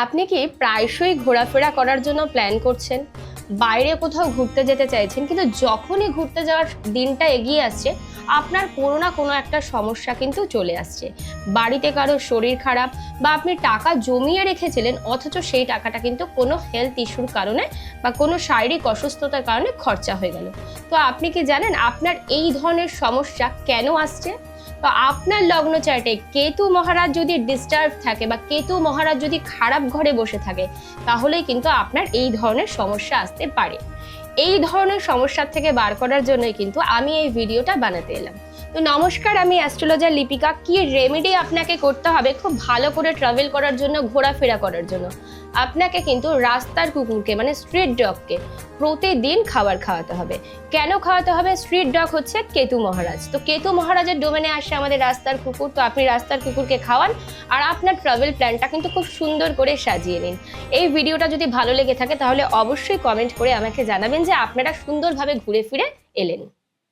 আপনি কি প্রায়শই ঘোরাফেরা করার জন্য প্ল্যান করছেন, বাইরে কোথাও ঘুরতে যেতে চাইছেন, কিন্তু যখনই ঘুরতে যাওয়ার দিনটা এগিয়ে আসছে আপনার কোনো না কোনো একটা সমস্যা কিন্তু চলে আসছে। বাড়িতে কারো শরীর খারাপ বা আপনি টাকা জমিয়ে রেখেছিলেন অথচ সেই টাকাটা কিন্তু কোনো হেলথ ইস্যুর কারণে বা কোনো শারীরিক অসুস্থতার কারণে খরচা হয়ে গেল। তো আপনি কি জানেন আপনার এই ধরনের সমস্যা কেন আসছে? তো আপনার লগ্ন চার্টে কেতু মহারাজ যদি ডিস্টার্ব থাকে বা কেতু মহারাজ যদি খারাপ ঘরে বসে থাকে তাহলেই কিন্তু আপনার এই ধরনের সমস্যা আসতে পারে। এই ধরনের সমস্যার থেকে বার করার জন্যই কিন্তু আমি এই ভিডিওটা বানাতে এলাম। তো নমস্কার, আমি অ্যাস্ট্রোলজার লিপিকা। কি রেমেডি আপনাকে করতে হবে খুব ভালো করে ট্রাভেল করার জন্য, ঘোরাফেরা করার জন্য? আপনাকে কিন্তু রাস্তার কুকুরকে মানে স্ট্রিট ডগকে প্রতিদিন খাবার খাওয়াতে হবে। কেন খাওয়াতে হবে? স্ট্রিট ডগ হচ্ছে কেতু মহারাজ, তো কেতু মহারাজের ডোমেনে আসে আমাদের রাস্তার কুকুর। তো আপনি রাস্তার কুকুরকে খাওয়ান আর আপনার ট্রাভেল প্ল্যানটা কিন্তু খুব সুন্দর করে সাজিয়ে নিন। এই ভিডিওটা যদি ভালো লেগে থাকে তাহলে অবশ্যই কমেন্ট করে আমাকে জানাবেন যে আপনারা সুন্দরভাবে ঘুরে ফিরে এলেন।